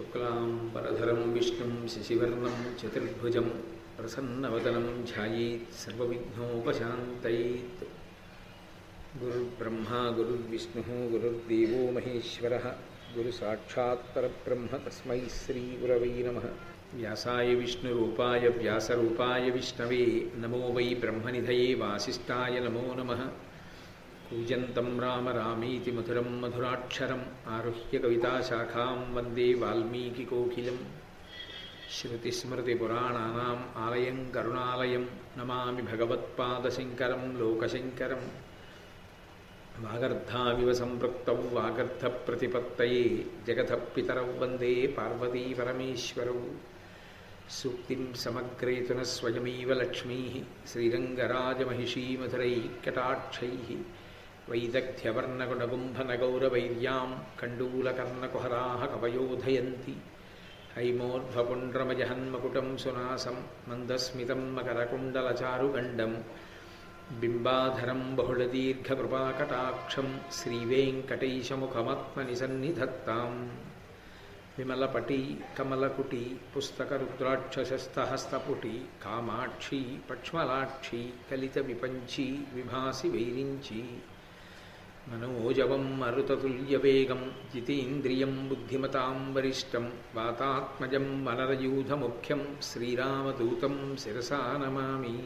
शुक्लांबरधरं विष्णुं शशिवर्णं चतुर्भुजं प्रसन्नवदनं ध्यायेत् सर्वविघ्नोपशान्तयेत्। गुरुर्ब्रह्मा गुरुर्विष्णुः गुरुर्देवो महेश्वरः गुरुसाक्षात् परब्रह्म तस्मै श्रीगुरवै नमः। व्यासाय विष्णुरूपाय व्यासरूपाय विष्णवे नमो वै ब्रह्मनिधये वासिष्ठाय नमो नमः। कूजन्तं राम रामीति मधुरं मधुराक्षरम् आरुह्य कविताशाखां वन्दे वाल्मीकिकोकिलं। श्रुतिस्मृतिपुराणानाम् आलयं करुणालयं नमामि भगवत्पादशङ्करं लोकशङ्करं। वागर्धाविव सम्पृक्तौ वागर्धप्रतिपत्तये जगतः पितरौ वन्दे पार्वतीपरमेश्वरौ। सूक्तिं समग्रेतु न स्वयमेव लक्ष्मीः श्रीरङ्गराजमहिषीमधुरैकटाक्षैः। वैदग्ध्यवर्णगुणगुम्भनगौरवैर्यां कण्डूलकर्णकुहराः कवयोधयन्ति। हैमोर्ध्वपुण्ड्रमजहन्मकुटं सुनासं मन्दस्मितं मकरकुण्डलचारुगण्डं। बिम्बाधरं बहुलदीर्घकृपाकटाक्षं श्रीवेङ्कटेशमुखमात्मनिसन्निधत्ताम्। विमलपटी कमलकुटी पुस्तकरुद्राक्षशस्तहस्तपुटी कामाक्षी पक्ष्मलाक्षी कलितविपञ्ची विभासि वैरिञ्ची। मनोजवं मरुततुल्यवेगं जितेन्द्रियं बुद्धिमतां वरिष्ठं वातात्मजं वनरयूथमुख्यं श्रीरामदूतं शिरसा नमामि।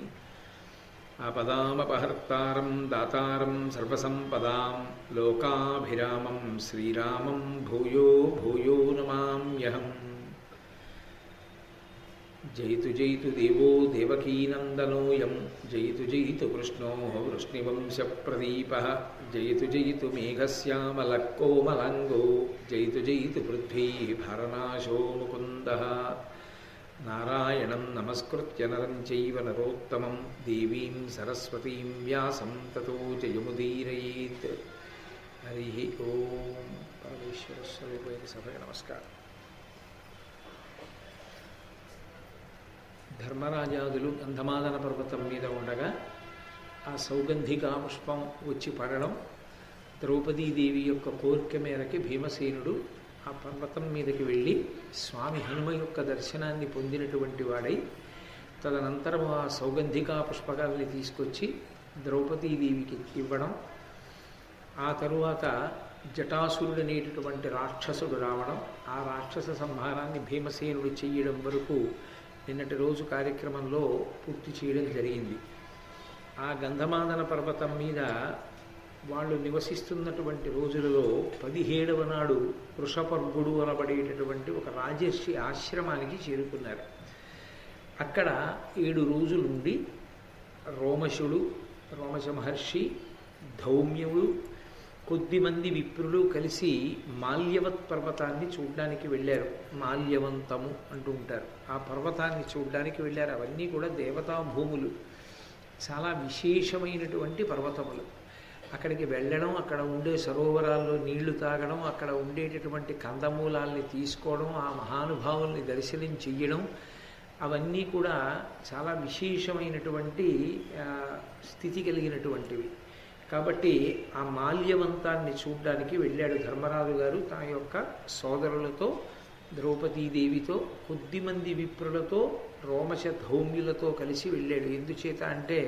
आपदामपहर्तारं दातारं सर्वसम्पदां लोकाभिरामं श्रीरामं भूयो भूयो नमाम्यहम्। जयतु जयतु देवो देवकीनन्दनोऽयं जयतु जयतु कृष्णो वृष्णिवंशप्रदीपः। जयतु जयतु मेघश्यामलः कोमलाङ्गो जयतु जयतु पृथ्वी भरनाशो मुकुन्दः। नारायणं नमस्कृत्य नरं चैव नरोत्तमं देवीं सरस्वतीं व्यासं ततो जयमुदीरयेत्। हरिः ओं। परमेश्वरस्वरूपैः सभय नमस्कारः। ధర్మరాజాదులు గంధమాదన పర్వతం మీద ఉండగా ఆ సౌగంధికా పుష్పం వచ్చి పడడం, ద్రౌపదీదేవి యొక్క కోరిక మేరకి భీమసేనుడు ఆ పర్వతం మీదకి వెళ్ళి స్వామి హనుమ యొక్క దర్శనాన్ని పొందినటువంటి వాడై తదనంతరం ఆ సౌగంధికా పుష్పకాలని తీసుకొచ్చి ద్రౌపదీదేవికి ఇవ్వడం, ఆ తరువాత జటాసురుడు అనేటటువంటి రాక్షసుడు రావడం, ఆ రాక్షస సంహారాన్ని భీమసేనుడు చెయ్యడం వరకు నిన్నటి రోజు కార్యక్రమంలో పూర్తి చేయడం జరిగింది. ఆ గంధమాదన పర్వతం మీద వాళ్ళు నివసిస్తున్నటువంటి రోజులలో 17వ నాడు వృషపర్గుడు అనబడేటటువంటి ఒక రాజర్షి ఆశ్రమానికి చేరుకున్నారు. అక్కడ 7 రోజులుండి రోమశుడు, రోమశ మహర్షి, ధౌమ్యుడు, కొద్దిమంది విప్రులు కలిసి మాల్యవత్ పర్వతాన్ని చూడడానికి వెళ్ళారు. మాల్యవంతము అంటూ ఉంటారు. ఆ పర్వతాన్ని చూడడానికి వెళ్ళారు. అవన్నీ కూడా దేవతా భూములు, చాలా విశేషమైనటువంటి పర్వతములు. అక్కడికి వెళ్ళడం, అక్కడ ఉండే సరోవరాల్లో నీళ్లు తాగడం, అక్కడ ఉండేటటువంటి కందమూలాల్ని తీసుకోవడం, ఆ మహానుభావుల్ని దర్శనం చెయ్యడం, అవన్నీ కూడా చాలా విశేషమైనటువంటి స్థితి కలిగినటువంటివి. కాబట్టి ఆ మాల్యవంతాన్ని చూడడానికి వెళ్ళాడు ధర్మరాజు గారు తన యొక్క సోదరులతో, ద్రౌపదీదేవితో, కొద్దిమంది విప్రులతో, రోమశ ధౌమ్యులతో కలిసి వెళ్ళాడు. ఎందుచేత అంటే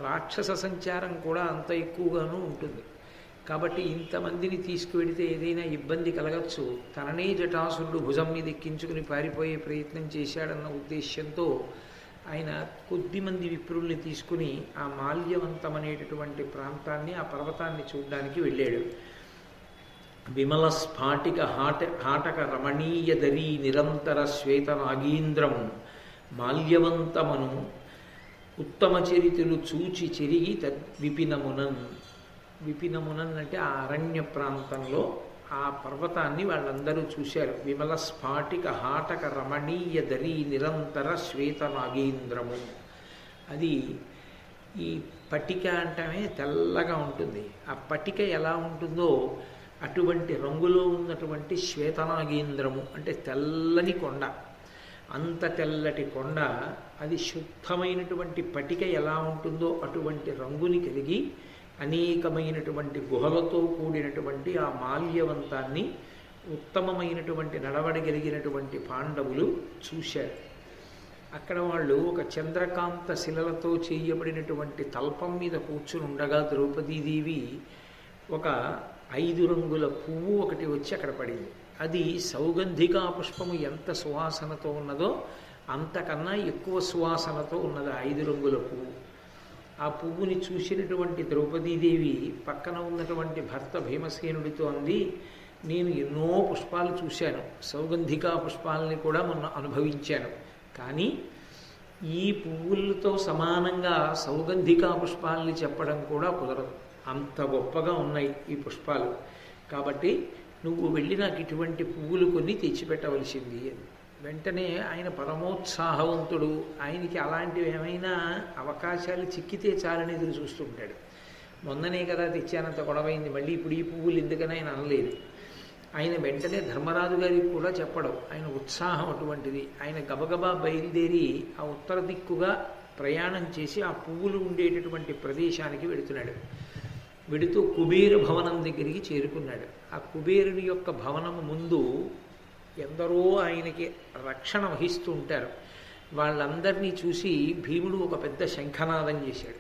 రాక్షస సంచారం కూడా అంత ఎక్కువగానూ ఉంటుంది. కాబట్టి ఇంతమందిని తీసుకువెడితే ఏదైనా ఇబ్బంది కలగచ్చు. తననే జటాసురుడు భుజం మీద ఎక్కించుకుని పారిపోయే ప్రయత్నం చేశాడన్న ఉద్దేశ్యంతో ఆయన కొద్దిమంది విప్రుల్ని తీసుకుని ఆ మాల్యవంతం అనేటటువంటి ప్రాంతాన్ని, ఆ పర్వతాన్ని చూడడానికి వెళ్ళాడు. విమల స్ఫాటిక హాటక రమణీయ దరీ నిరంతర శ్వేత నాగీంద్రము మాల్యవంతమను ఉత్తమ చరితులు చూచి చెరిగి తద్విపినమునన్. విపినమునన్ అంటే ఆ అరణ్య ప్రాంతంలో ఆ పర్వతాన్ని వాళ్ళందరూ చూశారు. విమల స్ఫాటిక హాటక రమణీయ దరీ నిరంతర శ్వేత నాగేంద్రము. అది ఈ పట్టిక అంటేనే తెల్లగా ఉంటుంది. ఆ పట్టిక ఎలా ఉంటుందో అటువంటి రంగులో ఉన్నటువంటి శ్వేతనాగేంద్రము అంటే తెల్లని కొండ. అంత తెల్లటి కొండ, అది శుద్ధమైనటువంటి పట్టిక ఎలా ఉంటుందో అటువంటి రంగుని కలిగి అనేకమైనటువంటి గుహలతో కూడినటువంటి ఆ మాల్యవంతాన్ని ఉత్తమమైనటువంటి నడవడగలిగినటువంటి పాండవులు చూశారు. అక్కడ వాళ్ళు ఒక చంద్రకాంత శిలలతో చేయబడినటువంటి తల్పం మీద కూర్చుని ఉండగా ద్రౌపదీదేవి ఒక 5 రంగుల పువ్వు ఒకటి వచ్చి అక్కడ పడింది. అది సౌగంధికా పుష్పము ఎంత సువాసనతో ఉన్నదో అంతకన్నా ఎక్కువ సువాసనతో ఉన్నది 5 రంగుల పువ్వు. ఆ పువ్వుని చూసినటువంటి ద్రౌపదీదేవి పక్కన ఉన్నటువంటి భర్త భీమసేనుడితో అంది, నేను ఎన్నో పుష్పాలు చూశాను, సౌగంధికా పుష్పాలని కూడా మొన్న అనుభవించాను, కానీ ఈ పువ్వులతో సమానంగా సౌగంధికా పుష్పాలని చెప్పడం కూడా కుదరదు, అంత గొప్పగా ఉన్నాయి ఈ పుష్పాలు. కాబట్టి నువ్వు వెళ్ళి నాకు ఇటువంటి పువ్వులు కొన్ని తెచ్చిపెట్టవలసింది అని. వెంటనే ఆయన పరమోత్సాహవంతుడు, ఆయనకి అలాంటివి ఏమైనా అవకాశాలు చిక్కితే చాలని ఎదురు చూస్తుంటాడు. మొన్ననే కదా తెచ్చానంత గొడవైంది, మళ్ళీ ఇప్పుడు ఈ పువ్వులు ఎందుకని ఆయన అనలేదు. ఆయన వెంటనే ధర్మరాజు గారికి కూడా చెప్పడం, ఆయన ఉత్సాహం అటువంటిది. ఆయన గబగబా బయలుదేరి ఆ ఉత్తర దిక్కుగా ప్రయాణం చేసి ఆ పువ్వులు ఉండేటటువంటి ప్రదేశానికి వెడుతున్నాడు. వెడుతూ కుబేర భవనం దగ్గరికి చేరుకున్నాడు. ఆ కుబేరుని యొక్క భవనము ముందు ఎందరో ఆయనకి రక్షణ వహిస్తూ ఉంటారు. వాళ్ళందరినీ చూసి భీముడు ఒక పెద్ద శంఖనాదం చేశాడు.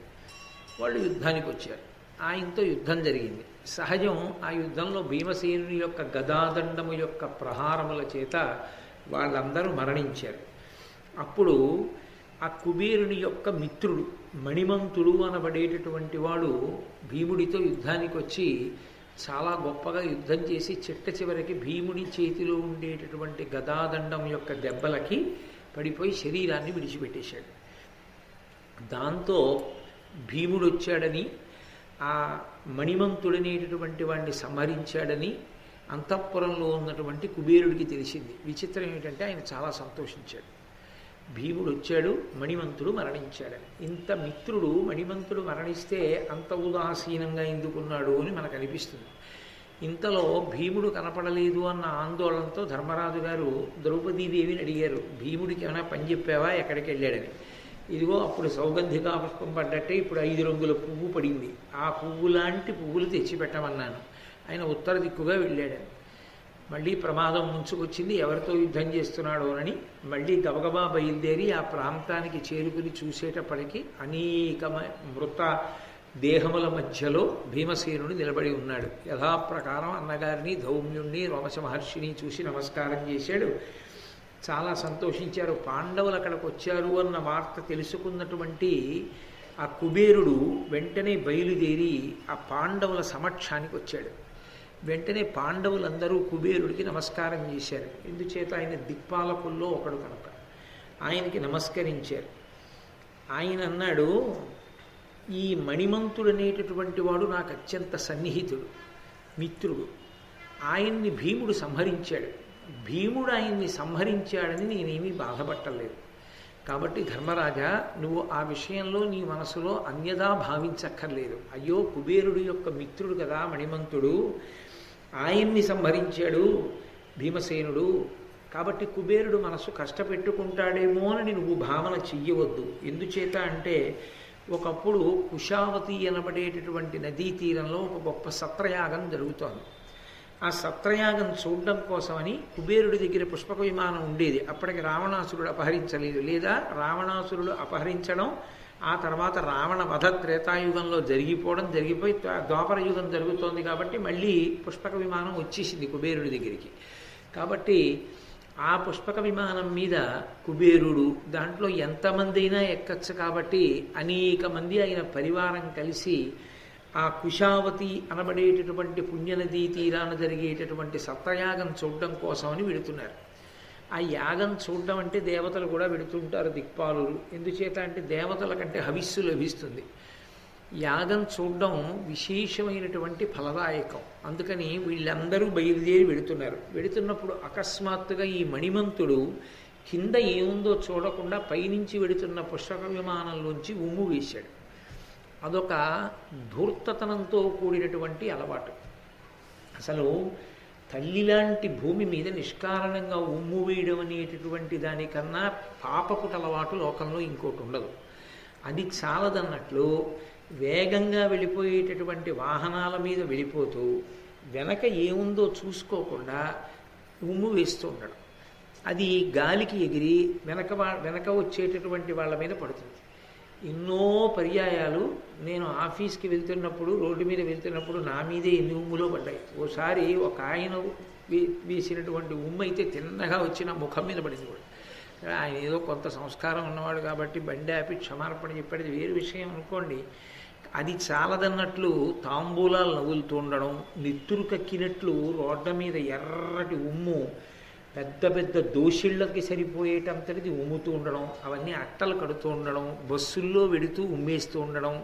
వాళ్ళు యుద్ధానికి వచ్చారు. ఆయనతో యుద్ధం జరిగింది. సహజం ఆ యుద్ధంలో భీమసేనుని యొక్క గదాదండము యొక్క ప్రహారముల చేత వాళ్ళందరూ మరణించారు. అప్పుడు ఆ కుబేరుని యొక్క మిత్రుడు మణిమంతుడు అనబడేటటువంటి వాడు భీముడితో యుద్ధానికి వచ్చి చాలా గొప్పగా యుద్ధం చేసి చిట్ట చివరికి భీముడి చేతిలో ఉండేటటువంటి గదాదండం యొక్క దెబ్బలకి పడిపోయి శరీరాన్ని విడిచిపెట్టేశాడు. దాంతో భీముడు వచ్చాడని, ఆ మణిమంతుడనేటటువంటి వాడిని సంహరించాడని అంతఃపురంలో ఉన్నటువంటి కుబేరుడికి తెలిసింది. విచిత్రం ఏమిటంటే ఆయన చాలా సంతోషించాడు. భీముడు వచ్చాడు, మణిమంతుడు మరణించాడని. ఇంత మిత్రుడు మణిమంతుడు మరణిస్తే అంత ఉదాసీనంగా ఎందుకున్నాడు అని మనకు అనిపిస్తుంది. ఇంతలో భీముడు కనపడలేదు అన్న ఆందోళనతో ధర్మరాజు గారు ద్రౌపదీదేవిని అడిగారు, భీముడికి ఏమైనా పని చెప్పావా, ఎక్కడికి వెళ్ళాడని. ఇదిగో అప్పుడు సౌగంధికా పుష్పం పడ్డట్టే ఇప్పుడు 5 రంగుల పువ్వు పడింది, ఆ పువ్వు లాంటి పువ్వులు తెచ్చిపెట్టమన్నాను, ఆయన ఉత్తర దిక్కుగా వెళ్ళాడని. మళ్ళీ ప్రమాదం ముంచుకొచ్చింది, ఎవరితో యుద్ధం చేస్తున్నాడోనని మళ్ళీ గబగబా బయలుదేరి ఆ ప్రాంతానికి చేరుకుని చూసేటప్పటికీ అనేక మృత దేహముల మధ్యలో భీమసేనుడు నిలబడి ఉన్నాడు. యథాప్రకారం అన్నగారిని, ధౌమ్యుణ్ణి, రోమశ మహర్షిని చూసి నమస్కారం చేశాడు. చాలా సంతోషించారు. పాండవులు అక్కడికి వచ్చారు అన్న వార్త తెలుసుకున్నటువంటి ఆ కుబేరుడు వెంటనే బయలుదేరి ఆ పాండవుల సమక్షానికి వచ్చాడు. వెంటనే పాండవులందరూ కుబేరుడికి నమస్కారం చేశారు. ఎందుచేత ఆయన దిక్పాలకుల్లో ఒకడు కనుక ఆయనకి నమస్కరించారు. ఆయన అన్నాడు, ఈ మణిమంతుడు అనేటటువంటి వాడు నాకు అత్యంత సన్నిహితుడు, మిత్రుడు. ఆయన్ని భీముడు సంహరించాడు. భీముడు ఆయన్ని సంహరించాడని నేనేమీ బాధపట్టలేదు. కాబట్టి ధర్మరాజా, నువ్వు ఆ విషయంలో నీ మనసులో అన్యదా భావించక్కర్లేదు. అయ్యో, కుబేరుడు యొక్క మిత్రుడు కదా మణిమంతుడు, ఆయన్ని సంహరించాడు భీమసేనుడు, కాబట్టి కుబేరుడు మనసు కష్టపెట్టుకుంటాడేమో అని నువ్వు భావన చెయ్యవద్దు. ఎందుచేత అంటే ఒకప్పుడు కుశావతి అనబడేటటువంటి నదీ తీరంలో ఒక గొప్ప సత్రయాగం జరుగుతోంది. ఆ సత్రయాగం చూడడం కోసమని కుబేరుడి దగ్గర పుష్పక విమానం ఉండేది. అప్పటికి రావణాసురుడు అపహరించలేదు, లేదా రావణాసురుడు అపహరించడం, ఆ తర్వాత రావణ వధ త్రేతాయుగంలో జరిగిపోయి ద్వాపర యుగం జరుగుతోంది. కాబట్టి మళ్ళీ పుష్పక విమానం వచ్చేసింది కుబేరుడి దగ్గరికి. కాబట్టి ఆ పుష్పక విమానం మీద కుబేరుడు, దాంట్లో ఎంతమంది అయినా ఎక్కచ్చు. కాబట్టి అనేక మంది ఆయన పరివారం కలిసి ఆ కుశావతి అనబడేటటువంటి పుణ్యనదీ తీరాన జరిగేటటువంటి సత్రయాగం చూడడం కోసమని వెళుతున్నారు. ఆ యాగం చూడడం అంటే దేవతలు కూడా వెళుతుంటారు, దిక్పాలురు. ఎందుచేత అంటే దేవతల కంటే హవిస్సు లభిస్తుంది. యాగం చూడడం విశేషమైనటువంటి ఫలదాయకం. అందుకని వీళ్ళందరూ బయలుదేరి వెళుతున్నారు. వెళుతున్నప్పుడు అకస్మాత్తుగా ఈ మణిమంతుడు కింద ఏముందో చూడకుండా పైనుంచి వెళుతున్న పుష్పక విమానంలోంచి ఉమ్ము వేశాడు. అదొక ధూర్తతనంతో కూడినటువంటి అలవాటు. అసలు తల్లిలాంటి భూమి మీద నిష్కారణంగా ఉమ్ము వేయడం అనేటటువంటి దానికన్నా పాపపుట అలవాటు లోకంలో ఇంకోటి ఉండదు. అది చాలదన్నట్లు వేగంగా వెళ్ళిపోయేటటువంటి వాహనాల మీద వెళ్ళిపోతూ వెనక ఏముందో చూసుకోకుండా ఉమ్ము వేస్తూ ఉండడం. అది గాలికి ఎగిరి వెనక వచ్చేటటువంటి వాళ్ళ మీద పడుతుంది. ఎన్నో పర్యాయాలు నేను ఆఫీస్కి వెళ్తున్నప్పుడు, రోడ్డు మీద వెళ్తున్నప్పుడు నా మీదే ఎన్ని ఉమ్ములో పడ్డాయి. ఓసారి ఒక ఆయన వేసినటువంటి ఉమ్ము అయితే తిన్నగా వచ్చి నా ముఖం మీద పడింది కూడా. ఆయన ఏదో కొంత సంస్కారం ఉన్నవాడు కాబట్టి బండి ఆపి క్షమార్పణ చెప్పాడు, వేరు విషయం అనుకోండి. అది చాలదన్నట్లు తాంబూలాలు నవ్వులుతూ ఉండడం, నెత్తురు కక్కినట్లు రోడ్ల మీద ఎర్రటి ఉమ్ము పెద్ద పెద్ద దోషిళ్ళకి సరిపోయేటంతటిది ఉమ్ముతూ ఉండడం, అవన్నీ అట్టలు కడుతూ ఉండడం, బస్సుల్లో వెడుతూ ఉమ్మేస్తూ ఉండడం,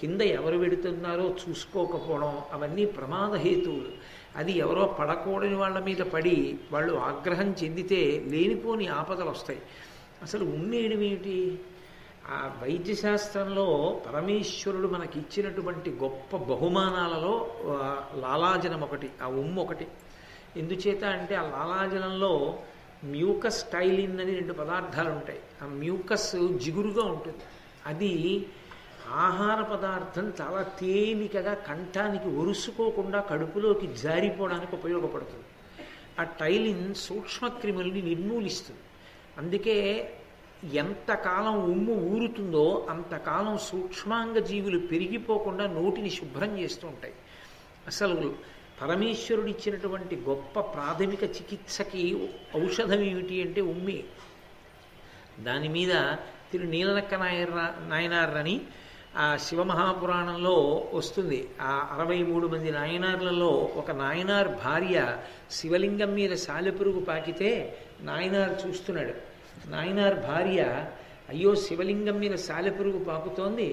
కింద ఎవరు వెడుతున్నారో చూసుకోకపోవడం, అవన్నీ ప్రమాదహేతువులు. అది ఎవరో పడకూడని వాళ్ళ మీద పడి వాళ్ళు ఆగ్రహం చెందితే లేనిపోని ఆపదలు వస్తాయి. అసలు ఉమ్మేయడం ఏమిటి? ఆ వైద్యశాస్త్రంలో పరమేశ్వరుడు మనకి ఇచ్చినటువంటి గొప్ప బహుమానాలలో లాలాజలం ఒకటి, ఆ ఉమ్ము ఒకటి. ఎందుచేత అంటే ఆ లాలాజలంలో మ్యూకస్ టైలిన్ అని 2 పదార్థాలు ఉంటాయి. ఆ మ్యూకస్ జిగురుగా ఉంటుంది. అది ఆహార పదార్థం చాలా తేలికగా కంఠానికి ఒరుసుకోకుండా కడుపులోకి జారిపోవడానికి ఉపయోగపడుతుంది. ఆ టైలిన్ సూక్ష్మక్రిముల్ని నిర్మూలిస్తుంది. అందుకే ఎంతకాలం ఉమ్ము ఊరుతుందో అంతకాలం సూక్ష్మాంగ జీవులు పెరిగిపోకుండా నోటిని శుభ్రం చేస్తూ ఉంటాయి. అసలు పరమేశ్వరుడు ఇచ్చినటువంటి గొప్ప ప్రాథమిక చికిత్సకి ఔషధం ఏమిటి అంటే ఉమ్మే. దాని మీద తిరు నీలనక్క నాయనార్లని ఆ శివమహాపురాణంలో వస్తుంది. ఆ 63 మంది నాయనార్లలో ఒక నాయనార్ భార్య శివలింగం మీద సాలెపురుగు పాకితే నాయనార్ చూస్తున్నాడు. నాయనార్ భార్య, అయ్యో శివలింగం మీద సాలెపురుగు పాకుతోంది,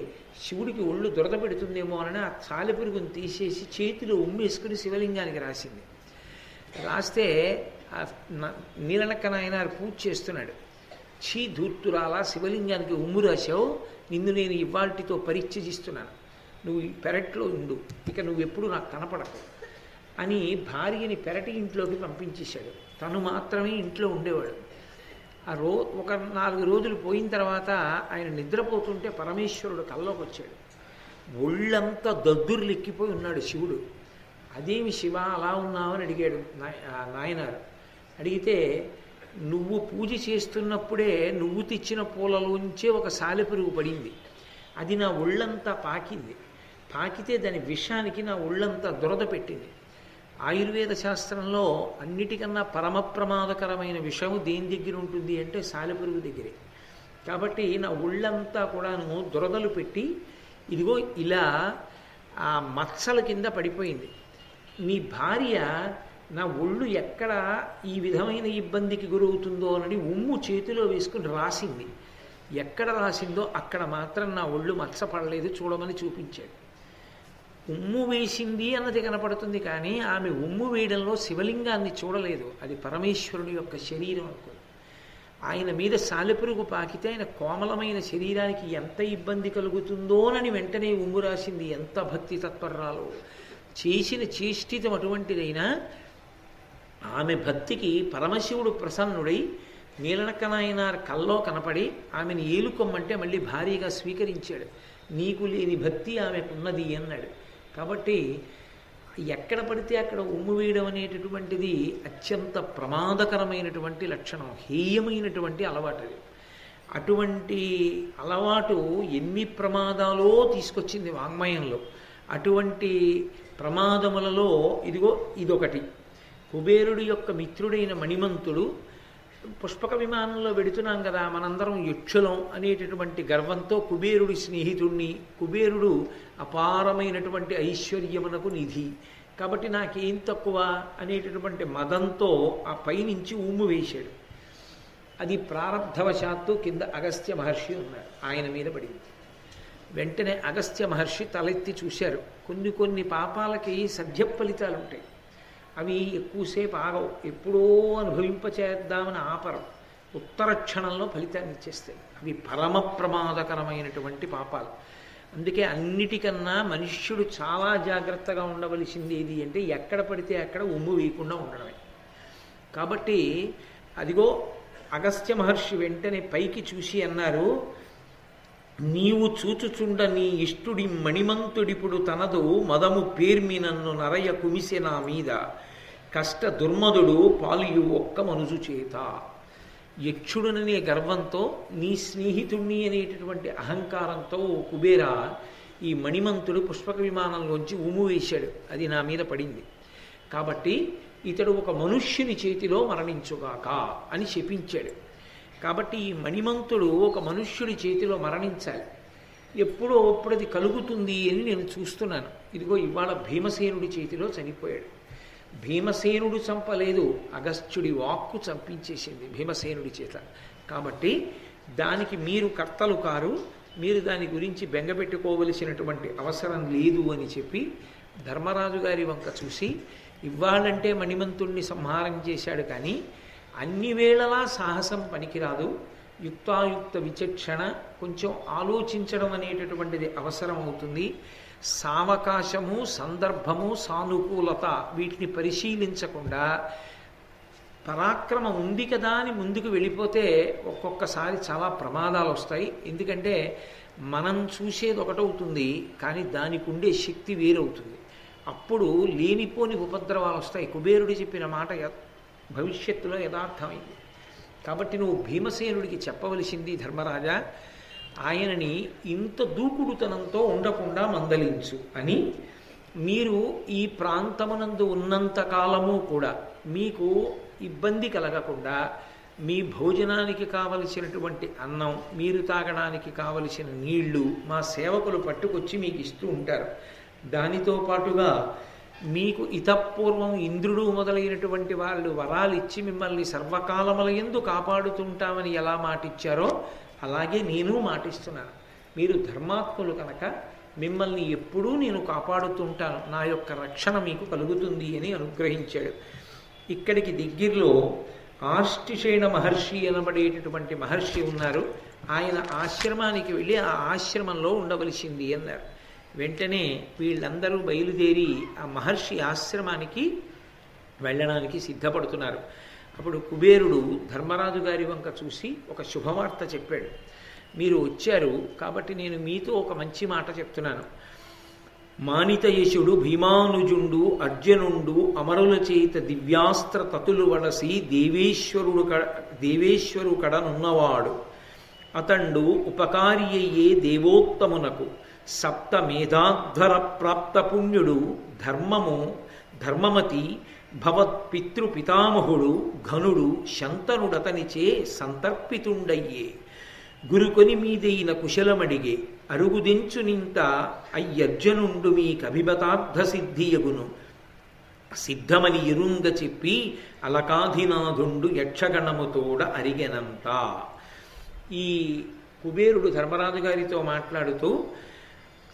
శివుడికి ఒళ్ళు దురద పెడుతుందేమో అని ఆ సాలెపురుగును తీసేసి చేతిలో ఉమ్మేసుకుని శివలింగానికి రాసింది. రాస్తే నీలనక్క నాయనార్ పూజ చేస్తున్నాడు. ఛీ ధూర్తురాలా, శివలింగానికి ఉమ్ము రాశావు, నిన్ను నేను ఇవాల్టితో పరిత్యజిస్తున్నాను, నువ్వు ఈ పెరట్లో ఉండు, ఇక నువ్వెప్పుడు నాకు కనపడకు అని భార్యని పెరటి ఇంట్లోకి పంపించేశాడు. తను మాత్రమే ఇంట్లో ఉండేవాడు. ఒక 4 రోజులు పోయిన తర్వాత ఆయన నిద్రపోతుంటే పరమేశ్వరుడు కల్లోకి వచ్చాడు. ఒళ్ళంతా దద్దుర్లెక్కిపోయి ఉన్నాడు శివుడు. అదేమి శివ అలా ఉన్నావని అడిగాడు నాయనారు. అడిగితే, నువ్వు పూజ చేస్తున్నప్పుడే నువ్వు తెచ్చిన పూలలోంచే ఒక సాలెపురుగు పడింది, అది నా ఒళ్ళంతా పాకింది, పాకితే దాని విషానికి నా ఒళ్ళంతా దురద పెట్టింది. ఆయుర్వేద శాస్త్రంలో అన్నిటికన్నా పరమ ప్రమాదకరమైన విషము దేని దగ్గర ఉంటుంది అంటే సాలెపురుగు దగ్గరే. కాబట్టి నా ఒళ్ళంతా కూడాను దురదలు పెట్టి ఇదిగో ఇలా ఆ మచ్చల కింద పడిపోయింది. నీ భార్య నా ఒళ్ళు ఎక్కడ ఈ విధమైన ఇబ్బందికి గురవుతుందో అని ఉమ్ము చేతిలో వేసుకుని రాసింది. ఎక్కడ రాసిందో అక్కడ మాత్రం నా ఒళ్ళు మచ్చ పడలేదు, చూడమని చూపించాడు. ఉమ్ము వేసింది అన్నది కనపడుతుంది, కానీ ఆమె ఉమ్ము వేయడంలో శివలింగాన్ని చూడలేదు. అది పరమేశ్వరుని యొక్క శరీరం అనుకో. ఆయన మీద సాలెపురుగు పాకితే ఆయన కోమలమైన శరీరానికి ఎంత ఇబ్బంది కలుగుతుందోనని వెంటనే ఉమ్ము రాసింది. ఎంత భక్తి తత్పర్రాలో చేసిన చేష్టితం అటువంటిదైనా ఆమె భక్తికి పరమశివుడు ప్రసన్నుడై నీలనక్క నాయనార్ కల్లో కనపడి ఆమెను ఏలుకొమ్మంటే మళ్ళీ భారీగా స్వీకరించాడు. నీకు లేని భక్తి ఆమెకున్నది అన్నాడు. కాబట్టి ఎక్కడ పడితే అక్కడ ఉమ్ము వేయడం అనేటటువంటిది అత్యంత ప్రమాదకరమైనటువంటి లక్షణం, హేయమైనటువంటి అలవాటు. అటువంటి అలవాటు ఎన్ని ప్రమాదాలో తీసుకొచ్చింది వాంగ్మయంలో. అటువంటి ప్రమాదములలో ఇదిగో ఇదొకటి. కుబేరుడి యొక్క మిత్రుడైన మణిమంతుడు పుష్పక విమానంలో వెడుతున్నాం కదా, మనందరం యక్షులం అనేటటువంటి గర్వంతో కుబేరుడి స్నేహితుణ్ణి, కుబేరుడు అపారమైనటువంటి ఐశ్వర్యమునకు నిధి కాబట్టి నాకేం తక్కువ అనేటటువంటి మదంతో ఆ పైనుంచి ఉమ్ము వేశాడు. అది ప్రారంధవశాత్తు కింద అగస్త్య మహర్షి ఉన్నారు, ఆయన మీద పడింది. వెంటనే అగస్త్య మహర్షి తలెత్తి చూశారు. కొన్ని పాపాలకి సద్య ఫలితాలు ఉంటాయి, అవి ఎక్కువసేపు ఆగవు, ఎప్పుడో అనుభవింపచేద్దామని ఆపరం, ఉత్తర క్షణంలో ఫలితాన్ని ఇచ్చేస్తాయి. అవి పరమ ప్రమాదకరమైనటువంటి పాపాలు. అందుకే అన్నిటికన్నా మనుష్యుడు చాలా జాగ్రత్తగా ఉండవలసింది ఏది అంటే ఎక్కడ పడితే అక్కడ ఉమ్ము వేయకుండా ఉండడమే. కాబట్టి అదిగో అగస్త్య మహర్షి వెంటనే పైకి చూసి అన్నారు, నీవు చూచుచుండ నీ ఇష్టుడి మణిమంతుడిపుడు తనదు మదము పేర్మి నన్ను నరయ కుమిసె నా మీద కష్ట దుర్మదుడు పాలియు ఒక్క మనుజు చేత. యక్షుడుననే గర్వంతో నీ స్నేహితుణ్ణి అనేటటువంటి అహంకారంతో కుబేరా ఈ మణిమంతుడు పుష్పక విమానంలోంచి ఉమ్ము వేశాడు, అది నా మీద పడింది, కాబట్టి ఇతడు ఒక మనుష్యుని చేతిలో మరణించుగాక అని శపించాడు. కాబట్టి ఈ మణిమంతుడు ఒక మనుష్యుడి చేతిలో మరణించాలి, ఎప్పుడో అప్పుడు అది కలుగుతుంది అని నేను చూస్తున్నాను. ఇదిగో ఇవాళ భీమసేనుడి చేతిలో చనిపోయాడు. భీమసేనుడు చంపలేదు, అగస్త్యుడి వాక్కు చంపించేసింది భీమసేనుడి చేత. కాబట్టి దానికి మీరు కర్తలు కారు, మీరు దాని గురించి బెంగపెట్టుకోవలసినటువంటి అవసరం లేదు అని చెప్పి ధర్మరాజు గారి వంక చూసి, ఇవ్వాలంటే మణిమంతుణ్ణి సంహారం చేశాడు, కానీ అన్ని వేళలా సాహసం పనికిరాదు, యుక్తాయుక్త విచక్షణ, కొంచెం ఆలోచించడం అనేటటువంటిది అవసరం అవుతుంది. సావకాశము, సందర్భము, సానుకూలత వీటిని పరిశీలించకుండా పరాక్రమం ఉంది కదా అని ముందుకు వెళ్ళిపోతే ఒక్కొక్కసారి చాలా ప్రమాదాలు వస్తాయి. ఎందుకంటే మనం చూసేది ఒకటవుతుంది, కానీ దానికి ఉండే శక్తి వేరవుతుంది. అప్పుడు లేనిపోని ఉపద్రవాలు వస్తాయి. కుబేరుడు చెప్పిన మాట భవిష్యత్తులో యథార్థమైంది. కాబట్టి నువ్వు భీమసేనుడికి చెప్పవలసింది, ధర్మరాజా ఆయనని ఇంత దూకుడుతనంతో ఉండకుండా మందలించు అని. మీరు ఈ ప్రాంతమునందు ఉన్నంత కాలము కూడా మీకు ఇబ్బంది కలగకుండా మీ భోజనానికి కావలసినటువంటి అన్నం, మీరు తాగడానికి కావలసిన నీళ్లు మా సేవకులు పట్టుకొచ్చి మీకు ఇస్తూ ఉంటారు. దానితో పాటుగా మీకు ఇతపూర్వం ఇంద్రుడు మొదలైనటువంటి వాళ్ళు వరాలు ఇచ్చి మిమ్మల్ని సర్వకాలముల యందు కాపాడుతుంటామని ఎలా మాటిచ్చారో అలాగే నేను మాటిస్తున్నాను. మీరు ధర్మాత్ములు కనుక మిమ్మల్ని ఎప్పుడూ నేను కాపాడుతుంటాను, నా యొక్క రక్షణ మీకు కలుగుతుంది అని అనుగ్రహించాడు. ఇక్కడికి దగ్గరలో ఆర్ష్టిషేణ మహర్షి అనబడేటటువంటి మహర్షి ఉన్నారు. ఆయన ఆశ్రమానికి వెళ్ళి ఆ ఆశ్రమంలో ఉండవలసింది అన్నారు. వెంటనే వీళ్ళందరూ బయలుదేరి ఆ మహర్షి ఆశ్రమానికి వెళ్ళడానికి సిద్ధపడుతున్నారు. అప్పుడు కుబేరుడు ధర్మరాజు గారి వంక చూసి ఒక శుభవార్త చెప్పాడు. మీరు వచ్చారు కాబట్టి నేను మీతో ఒక మంచి మాట చెప్తున్నాను. మానితయశుడు భీమానుజుండు అర్జునుండు అమరుల చేత దివ్యాస్త్ర తతులు వడసి దేవేశ్వరు కడనున్నవాడు అతండు ఉపకారి అయ్యే దేవోత్తమునకు సప్త మేధాధ్వర ప్రాప్త పుణ్యుడు ధర్మమతి భవత్పితృపితామహుడు ఘనుడు శంతనుడతనిచే సంతర్పితుండయ్యే గురుకొని మీదైన కుశలమడిగే అరుగుదించునింత అయ్యర్జనుండు మీ కభిబతార్థ సిద్ధియగును సిద్ధమని ఇరుంగ చెప్పి అలకాధినాథుండు యక్షగణముతోడ అరిగెనంత. ఈ కుబేరుడు ధర్మరాజు గారితో మాట్లాడుతూ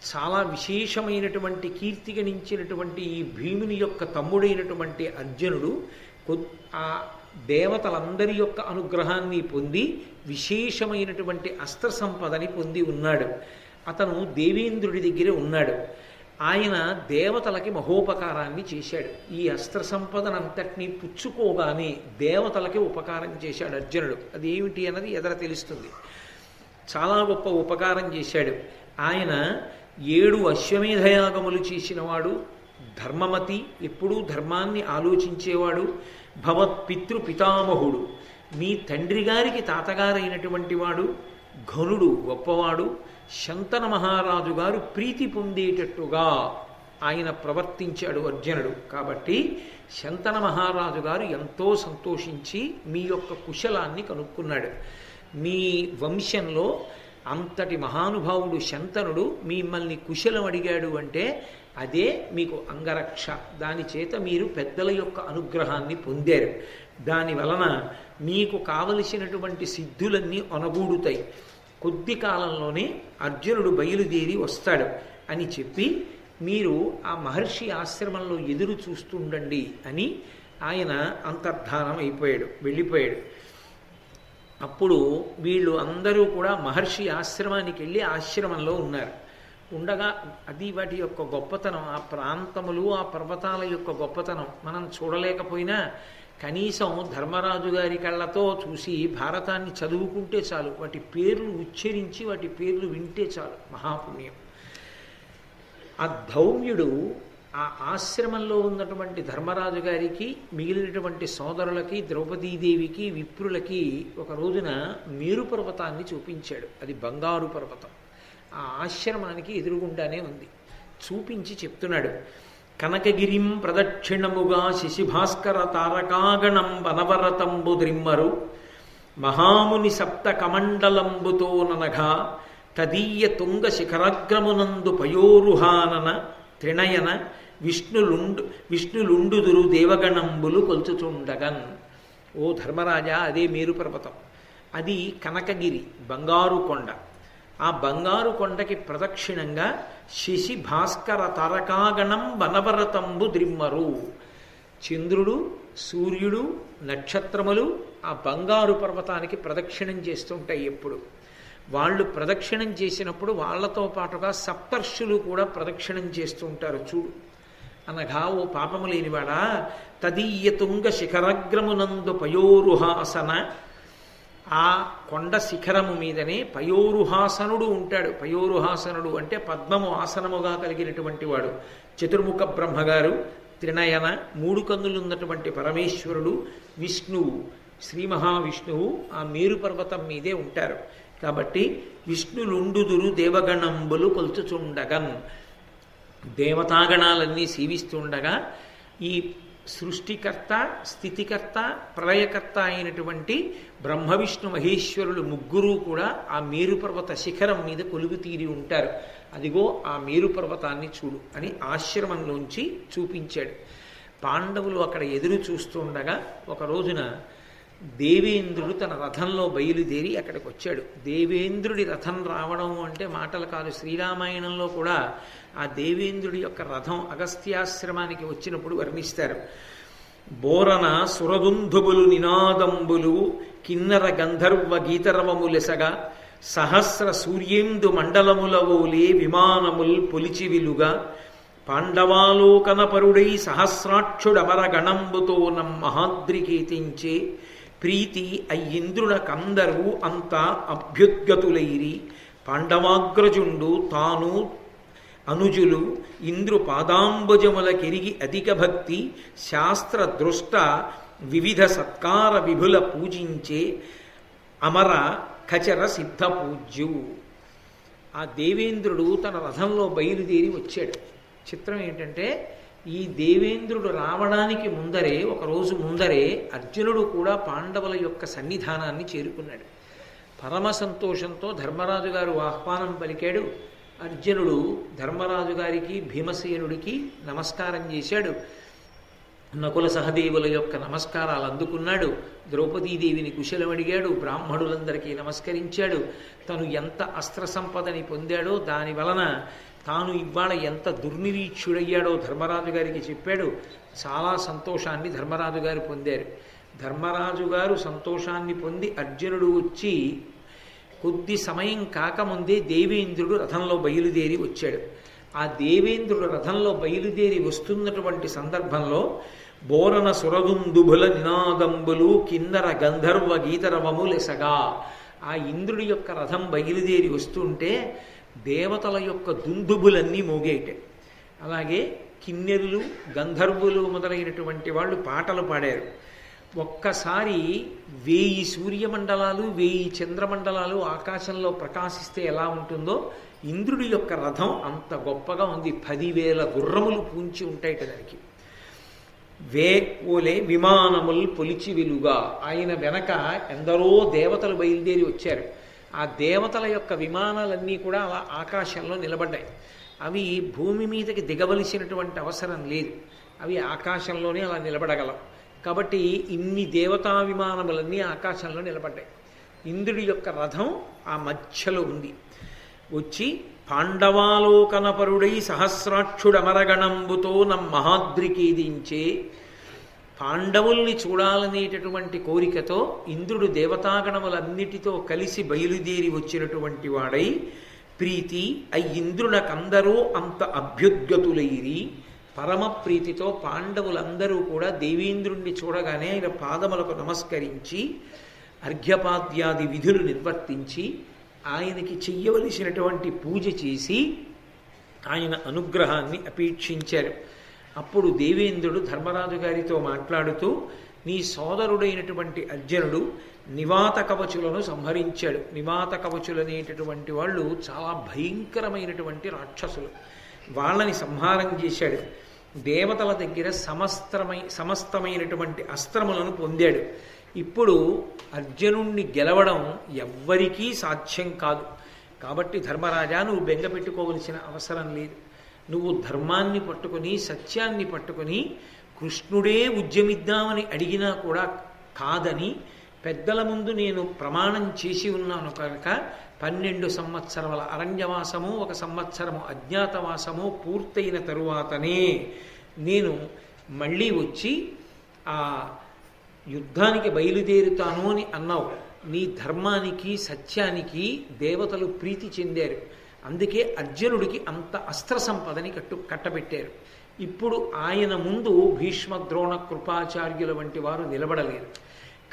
చాలా విశేషమైనటువంటి కీర్తి గణించినటువంటి ఈ భీముని యొక్క తమ్ముడైనటువంటి అర్జునుడు ఆ దేవతలందరి యొక్క అనుగ్రహాన్ని పొంది విశేషమైనటువంటి అస్త్ర సంపదని పొంది ఉన్నాడు. అతను దేవేంద్రుడి దగ్గరే ఉన్నాడు. ఆయన దేవతలకి మహోపకారాన్ని చేశాడు. ఈ అస్త్ర సంపదనంతటినీ పుచ్చుకోగానే దేవతలకి ఉపకారం చేశాడు అర్జునుడు. అదేమిటి అన్నది ఎదర తెలుస్తుంది. చాలా గొప్ప ఉపకారం చేశాడు. ఆయన 7 అశ్వమేధయాగములు చేసినవాడు, ధర్మమతి, ఎప్పుడూ ధర్మాన్ని ఆలోచించేవాడు, భవత్పితృపితామహుడు, మీ తండ్రి గారికి తాతగారైనటువంటి వాడు, ఘనుడు, గొప్పవాడు, శంతన మహారాజు గారు ప్రీతి పొందేటట్టుగా ఆయన ప్రవర్తించాడు అర్జునుడు. కాబట్టి శంతన మహారాజు గారు ఎంతో సంతోషించి మీ యొక్క కుశలాన్ని కనుక్కున్నాడు. మీ వంశంలో అంతటి మహానుభావుడు శంతనుడు మిమ్మల్ని కుశలం అడిగాడు అంటే అదే మీకు అంగరక్ష. దాని చేత మీరు పెద్దల యొక్క అనుగ్రహాన్ని పొందారు. దాని వలన మీకు కావలసినటువంటి సిద్ధులన్నీ ఒనగూడుతాయి. కొద్ది కాలంలోనే అర్జునుడు బయలుదేరి వస్తాడు అని చెప్పి మీరు ఆ మహర్షి ఆశ్రమంలో ఎదురు చూస్తుండండి అని ఆయన అంతర్ధానం అయిపోయాడు, వెళ్ళిపోయాడు. అప్పుడు వీళ్ళు అందరూ కూడా మహర్షి ఆశ్రమానికి వెళ్ళి ఆశ్రమంలో ఉన్నారు. ఉండగా అది వాటి యొక్క గొప్పతనం, ఆ ప్రాంతములు, ఆ పర్వతాల యొక్క గొప్పతనం మనం చూడలేకపోయినా కనీసం ధర్మరాజు గారి కళ్ళతో చూసి భారతాన్ని చదువుకుంటే చాలు, వాటి పేర్లు ఉచ్చరించి వాటి పేర్లు వింటే చాలు, మహాపుణ్యం. ఆ ధౌమ్యుడు ఆ ఆశ్రమంలో ఉన్నటువంటి ధర్మరాజు గారికి, మిగిలినటువంటి సోదరులకి, ద్రౌపదీదేవికి, విప్రులకి ఒక రోజున మేరు పర్వతాన్ని చూపించాడు. అది బంగారు పర్వతం. ఆ ఆశ్రమానికి ఎదురుగుండానే ఉంది. చూపించి చెప్తున్నాడు, కనకగిరిం ప్రదక్షిణముగా శశిభాస్కర తారకాగణం వనవరతంబు ద్రిమ్మరు మహాముని సప్త కమండలంబుతో ననఘా తదీయ తుంగ శిఖరాగ్రమునందు పయోరుహానన త్రినయన విష్ణులుండుదురు దేవగణంబులు కొల్చుచుండగన్. ఓ ధర్మరాజా, అదే మేరు పర్వతం. అది కనకగిరి, బంగారు కొండ. ఆ బంగారు కొండకి ప్రదక్షిణంగా శశి భాస్కర తారకాగణం వనవరతంబు ద్రిమ్మరు. చంద్రుడు, సూర్యుడు, నక్షత్రములు ఆ బంగారు పర్వతానికి ప్రదక్షిణం చేస్తుంటాయి ఎప్పుడు. వాళ్ళు ప్రదక్షిణం చేసినప్పుడు వాళ్ళతో పాటుగా సప్తర్షులు కూడా ప్రదక్షిణం చేస్తుంటారు చూడు. అనగా, ఓ పాపము లేనివాడా, తదీయ తుంగ శిఖరాగ్రమునందు పయోరుహాసన, ఆ కొండ శిఖరము మీదనే పయోరుహాసనుడు ఉంటాడు. పయోరుహాసనుడు అంటే పద్మము ఆసనముగా కలిగినటువంటి వాడు. చతుర్ముఖ బ్రహ్మగారు, త్రినయన, మూడు కన్నులు ఉన్నటువంటి పరమేశ్వరుడు, విష్ణువు, శ్రీ మహావిష్ణువు ఆ మేరు పర్వతం మీదే ఉంటారు. కాబట్టి విష్ణులుండుదురు దేవగణంబులు కొల్చుచుండగన్. దేవతాగణాలన్నీ సేవిస్తుండగా ఈ సృష్టికర్త, స్థితికర్త, ప్రళయకర్త అయినటువంటి బ్రహ్మ విష్ణు మహేశ్వరులు ముగ్గురు కూడా ఆ మేరు పర్వత శిఖరం మీద కొలువు తీరి ఉంటారు. అదిగో ఆ మేరు పర్వతాన్ని చూడు అని ఆశ్రమంలోంచి చూపించాడు. పాండవులు అక్కడ ఎదురు చూస్తుండగా ఒక రోజున దేవేంద్రుడు తన రథంలో బయలుదేరి అక్కడికి వచ్చాడు. దేవేంద్రుడి రథం రావడం అంటే మాటలు కాదు. శ్రీరామాయణంలో కూడా ఆ దేవేంద్రుడి యొక్క రథం అగస్త్యాశ్రమానికి వచ్చినప్పుడు వర్ణిస్తారు. బోరన సురదుంధుబులు నినాదంబులు కిన్నర గంధర్వ గీతరవములెసగా సహస్ర సూర్యేందు మండలములవోలే విమానముల్ పొలిచివిలుగా పాండవాలోకనపరుడై సహస్రాక్షుడమర గణంబుతో మహాద్రికేతించే ప్రీతి అయ్యింద్రుడ కందరు అంతా అభ్యుద్గతులైరి పాండవాగ్రజుండు తాను అనుజులు ఇంద్రు పాదాంబుజముల కెరిగి అధిక భక్తి శాస్త్ర దృష్ట వివిధ సత్కార విభుల పూజించే అమర ఖచర సిద్ధ పూజ్యు. ఆ దేవేంద్రుడు తన రథంలో బయలుదేరి వచ్చాడు. చిత్రం ఏంటంటే, ఈ దేవేంద్రుడు రావడానికి ముందరే, ఒకరోజు ముందరే అర్జునుడు కూడా పాండవుల యొక్క సన్నిధానాన్ని చేరుకున్నాడు. పరమ సంతోషంతో ధర్మరాజు గారు ఆహ్వానం పలికాడు. అర్జునుడు ధర్మరాజు గారికి, భీమసేనుడికి నమస్కారం చేశాడు. నకుల సహదేవుల యొక్క నమస్కారాలు అందుకున్నాడు. ద్రౌపదీదేవిని కుశలం అడిగాడు. బ్రాహ్మణులందరికీ నమస్కరించాడు. తను ఎంత అస్త్ర సంపదని పొందాడో, దాని వలన తాను ఇవాళ ఎంత దుర్నిరీక్షుడయ్యాడో ధర్మరాజు గారికి చెప్పాడు. చాలా సంతోషాన్ని ధర్మరాజు గారు పొందారు. ధర్మరాజు గారు సంతోషాన్ని పొంది అర్జునుడు వచ్చి కొద్ది సమయం కాకముందే దేవేంద్రుడు రథంలో బయలుదేరి వచ్చాడు. ఆ దేవేంద్రుడు రథంలో బయలుదేరి వస్తున్నటువంటి సందర్భంలో బోరన సురదుందుభుల నినాదంబులు కిన్నర గంధర్వ గీతరవములెసగా, ఆ ఇంద్రుడి యొక్క రథం బయలుదేరి వస్తుంటే దేవతల యొక్క దుందుబులన్నీ మోగేటాయి. అలాగే కిన్నెరులు, గంధర్వులు మొదలైనటువంటి వాళ్ళు పాటలు పాడారు. ఒక్కసారి 1000 సూర్యమండలాలు, 1000 చంద్రమండలాలు ఆకాశంలో ప్రకాశిస్తే ఎలా ఉంటుందో ఇంద్రుడి యొక్క రథం అంత గొప్పగా ఉంది. 10,000 గుర్రములు పూంచి ఉంటాయిట దానికి. ఓలే విమానముల్ పొలిచి వెలుగా. ఆయన వెనక ఎందరో దేవతలు బయలుదేరి వచ్చారు. ఆ దేవతల యొక్క విమానాలన్నీ కూడా అలా ఆకాశంలో నిలబడ్డాయి. అవి భూమి మీదకి దిగవలసినటువంటి అవసరం లేదు. అవి ఆకాశంలోనే అలా నిలబడగలవు. కాబట్టి ఇన్ని దేవతా విమానములన్నీ ఆకాశంలో నిలబడ్డాయి. ఇంద్రుడి యొక్క రథం ఆ మధ్యలో ఉంది. వచ్చి పాండవాలోకనపరుడై సహస్రాక్షుడమరగణంబుతో మహాద్రికేదించే, పాండవుల్ని చూడాలనేటటువంటి కోరికతో ఇంద్రుడు దేవతాగణములన్నిటితో కలిసి బయలుదేరి వచ్చినటువంటి వాడై ప్రీతి అయ్యింద్రునకందరూ అంత అభ్యుద్గతులైరి పరమ ప్రీతితో పాండవులందరూ కూడా దేవేంద్రుణ్ణి చూడగానే ఆయన పాదములకు నమస్కరించి అర్ఘ్యపాద్యాది విధులు నిర్వర్తించి ఆయనకి చెయ్యవలసినటువంటి పూజ చేసి ఆయన అనుగ్రహాన్ని అపేక్షించారు. అప్పుడు దేవేంద్రుడు ధర్మరాజు గారితో మాట్లాడుతూ, నీ సోదరుడైనటువంటి అర్జునుడు నివాత కవచులను సంహరించాడు. నివాత కవచులు అనేటటువంటి వాళ్ళు చాలా భయంకరమైనటువంటి రాక్షసులు. వాళ్ళని సంహారం చేశాడు. దేవతల దగ్గర సమస్తమైనటువంటి అస్త్రములను పొందాడు. ఇప్పుడు అర్జునుణ్ణి గెలవడం ఎవ్వరికీ సాధ్యం కాదు. కాబట్టి ధర్మరాజా, నువ్వు బెంగ పెట్టుకోవలసిన అవసరం లేదు. నువ్వు ధర్మాన్ని పట్టుకొని సత్యాన్ని పట్టుకొని కృష్ణుడే ఉద్యమిద్దామని అడిగినా కూడా కాదని పెద్దల ముందు నేను ప్రమాణం చేసి ఉన్నాను కనుక 12 సంవత్సరముల అరణ్యవాసము 1 సంవత్సరము అజ్ఞాతవాసము పూర్తయిన తరువాతనే నేను మళ్ళీ వచ్చి ఆ యుద్ధానికి బయలుదేరుతాను అని అన్నావు. నీ ధర్మానికి సత్యానికి దేవతలు ప్రీతి చెందారు. అందుకే అర్జునుడికి అంత అస్త్ర సంపదని కట్టబెట్టారు. ఇప్పుడు ఆయన ముందు భీష్మ ద్రోణ కృపాచార్యుల వంటి వారు నిలబడలేరు.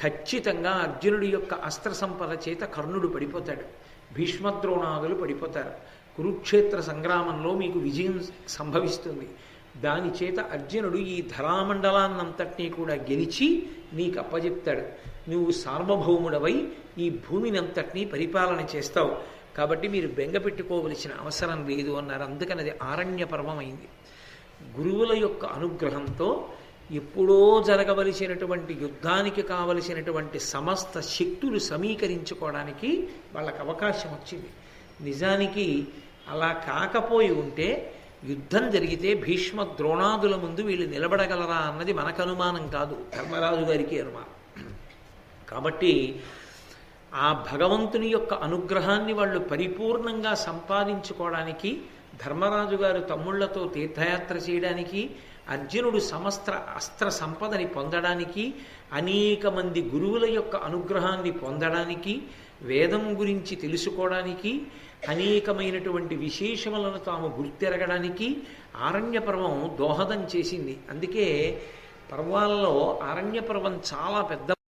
ఖచ్చితంగా అర్జునుడి యొక్క అస్త్ర సంపద చేత కర్ణుడు పడిపోతాడు, భీష్మద్రోణాదులు పడిపోతారు. కురుక్షేత్ర సంగ్రామంలో మీకు విజయం సంభవిస్తుంది. దాని చేత అర్జునుడు ఈ ధరామండలాన్నంతటినీ కూడా గెలిచి నీకు అప్పచెప్తాడు. నువ్వు సార్వభౌముడవై ఈ భూమిని అంతటినీ పరిపాలన చేస్తావు. కాబట్టి మీరు బెంగ పెట్టుకోవలసిన అవసరం లేదు అన్నారు. అందుకని అది ఆరణ్య పర్వమైంది. గురువుల యొక్క అనుగ్రహంతో ఎప్పుడో జరగవలసినటువంటి యుద్ధానికి కావలసినటువంటి సమస్త శక్తులు సమీకరించుకోవడానికి వాళ్ళకి అవకాశం వచ్చింది. నిజానికి అలా కాకపోయి ఉంటే యుద్ధం జరిగితే భీష్మ ద్రోణాదుల ముందు వీళ్ళు నిలబడగలరా అన్నది మనకు అనుమానం కాదు, ధర్మరాజు గారికి అనుమానం. కాబట్టి ఆ భగవంతుని యొక్క అనుగ్రహాన్ని వాళ్ళు పరిపూర్ణంగా సంపాదించుకోవడానికి, ధర్మరాజు గారు తమ్ముళ్లతో తీర్థయాత్ర చేయడానికి, అర్జునుడు సమస్త అస్త్ర సంపదని పొందడానికి, అనేక మంది గురువుల యొక్క అనుగ్రహాన్ని పొందడానికి, వేదం గురించి తెలుసుకోవడానికి, అనేకమైనటువంటి విశేషములను తాము గుర్తెరగడానికి ఆరణ్య పర్వం దోహదం చేసింది. అందుకే పర్వాలలో ఆరణ్య పర్వం చాలా పెద్ద